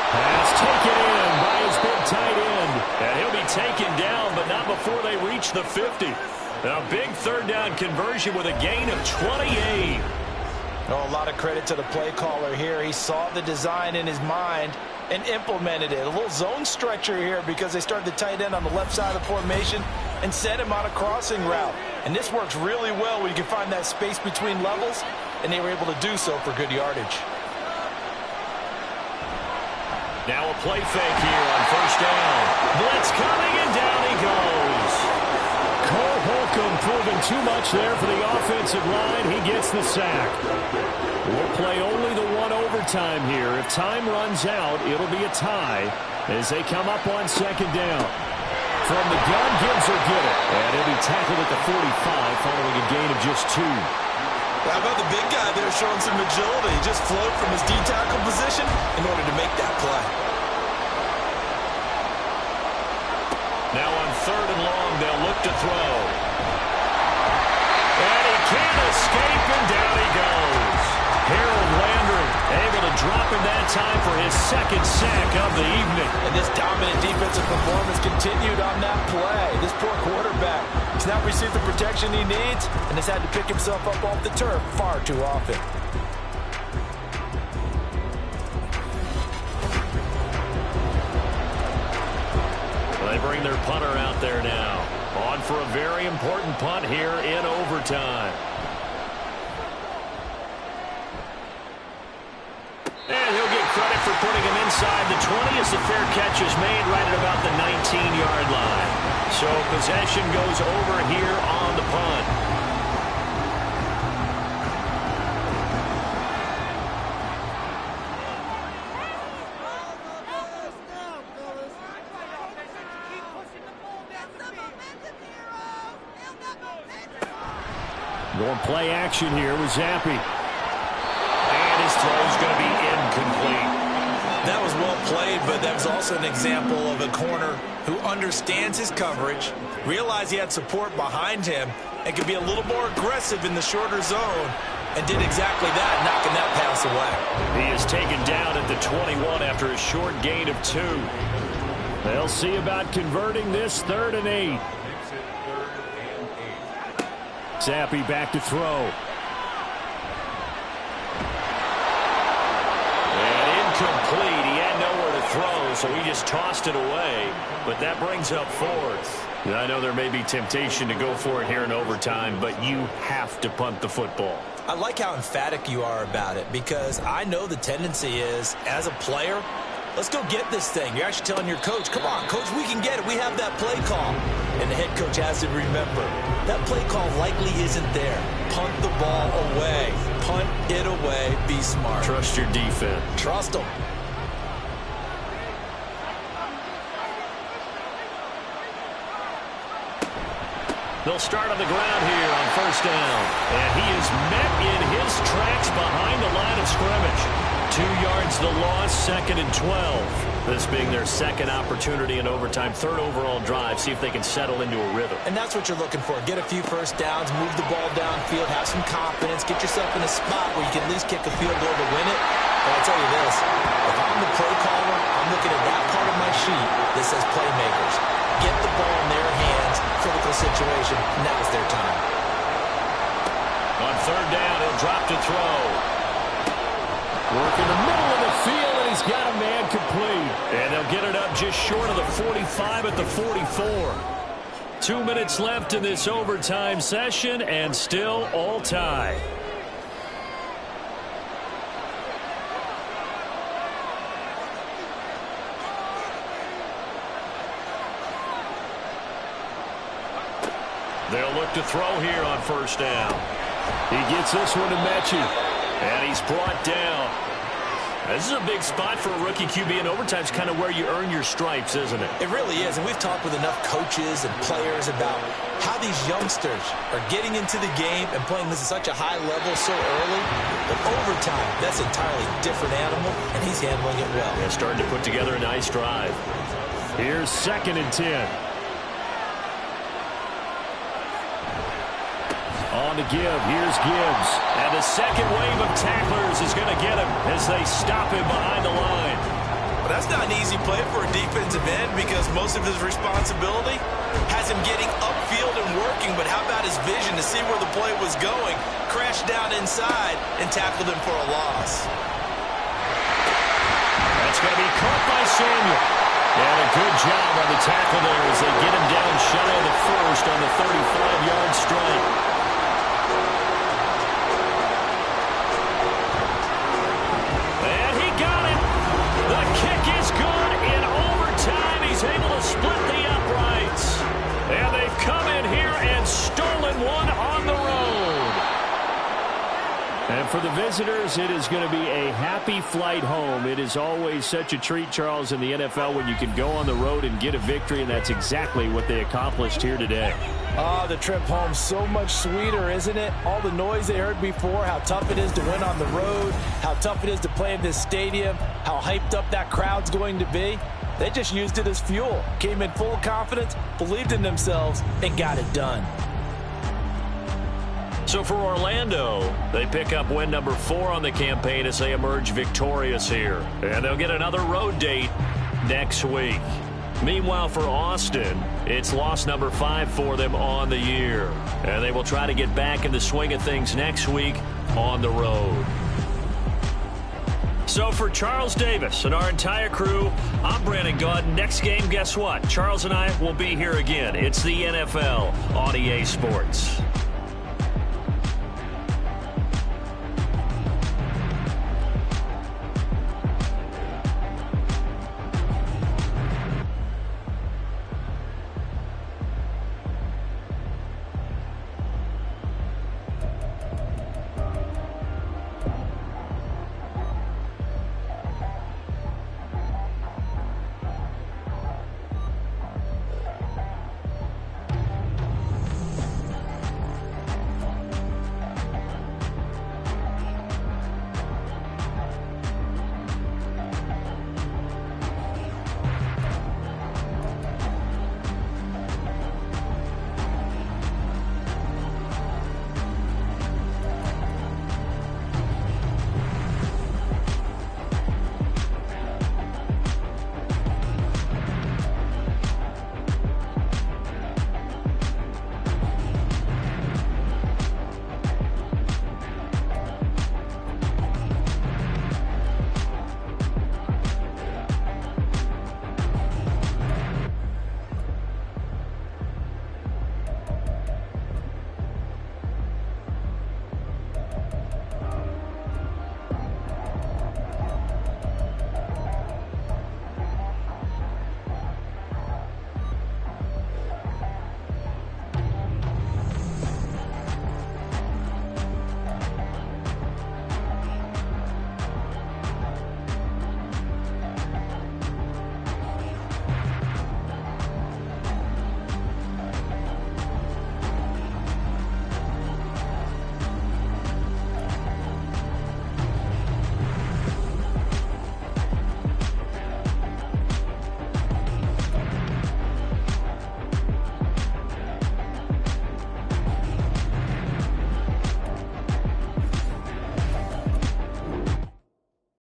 Pass taken in by his big tight end. And he'll be taken down, but not before they reach the 50. Now, big 3rd down conversion with a gain of 28. Oh, a lot of credit to the play caller here. He saw the design in his mind and implemented it. A little zone stretcher here because they started the tight end on the left side of the formation and sent him on a crossing route. And this works really well when you can find that space between levels, and they were able to do so for good yardage. Now a play fake here on 1st down. Blitz coming, and down he goes. Cole Holcomb proving too much there for the offensive line. He gets the sack. We'll play only the one overtime here. If time runs out, it'll be a tie as they come up on 2nd down. From the gun, Gibbs will get it. And he'll be tackled at the 45 following a gain of just 2. How about the big guy there showing some agility? He just flowed from his D-tackle position in order to make that play. Now on 3rd and long, they'll look to throw. And he can't escape, and down he goes. Harold Landry able to drop him that time for his 2nd sack of the evening. And this dominant defensive performance continued on that play. This poor quarterback has not received the protection he needs and has had to pick himself up off the turf far too often. They bring their punter out there now. On for a very important punt here in overtime. And he'll get credit for putting him inside the 20 as the fair catch is made right at about the 19-yard line. So possession goes over here on the punt. Going play action here with Zappi. And his throw's going to be incomplete. That was well played, but that was also an example of a corner who understands his coverage, realized he had support behind him, and could be a little more aggressive in the shorter zone, and did exactly that, knocking that pass away. He is taken down at the 21 after a short gain of 2. They'll see about converting this 3rd and 8. Zappi back to throw. And incomplete. He had nowhere to throw, so he just tossed it away. But that brings up 4th. I know there may be temptation to go for it here in overtime, but you have to punt the football. I like how emphatic you are about it, because I know the tendency is, as a player, let's go get this thing. You're actually telling your coach, come on, coach, we can get it. We have that play call. And the head coach has to remember, that play call likely isn't there. Punt the ball away. Punt it away. Be smart. Trust your defense. Trust them. They'll start on the ground here on 1st down. And he is met in his tracks behind the line of scrimmage. 2 yards the loss, 2nd and 12. This being their 2nd opportunity in overtime, 3rd overall drive. See if they can settle into a rhythm. And that's what you're looking for. Get a few first downs, move the ball downfield, have some confidence, get yourself in a spot where you can at least kick a field goal to win it. But I'll tell you this, if I'm the play caller, I'm looking at that part of my sheet that says playmakers. Get the ball in their hands, critical situation, now's their time. On 3rd down, he'll drop to throw. Work in the middle of the field, and he's got a man complete. And they'll get it up just short of the 45 at the 44. 2 minutes left in this overtime session, and still all tie. They'll look to throw here on first down. He gets this one to Mechie, and he's brought down. This is a big spot for a rookie QB, and overtime's kind of where you earn your stripes, isn't it? It really is, and we've talked with enough coaches and players about how these youngsters are getting into the game and playing this at such a high level so early. But overtime, that's an entirely different animal, and he's handling it well. Yeah, starting to put together a nice drive. Here's 2nd and 10. On to give. Here's Gibbs. And the second wave of tacklers is going to get him as they stop him behind the line. But that's not an easy play for a defensive end because most of his responsibility has him getting upfield and working. But how about his vision to see where the play was going, crashed down inside, and tackled him for a loss. That's going to be caught by Samuel. And a good job on the tackle there as they get him down shy of the first on the 35-yard strike. Able to split the uprights. And they've come in here and stolen one on the road. And for the visitors, it is going to be a happy flight home. It is always such a treat, Charles, in the NFL when you can go on the road and get a victory, and that's exactly what they accomplished here today. Oh, the trip home so much sweeter, isn't it? All the noise they heard before, how tough it is to win on the road, how tough it is to play in this stadium, how hyped up that crowd's going to be. They just used it as fuel, came in full confidence, believed in themselves, and got it done. So for Orlando, they pick up win number 4 on the campaign as they emerge victorious here. And they'll get another road date next week. Meanwhile, for Austin, it's loss number 5 for them on the year. And they will try to get back in the swing of things next week on the road. So for Charles Davis and our entire crew, I'm Brandon Gaud. Next game, guess what? Charles and I will be here again. It's the NFL on EA Sports.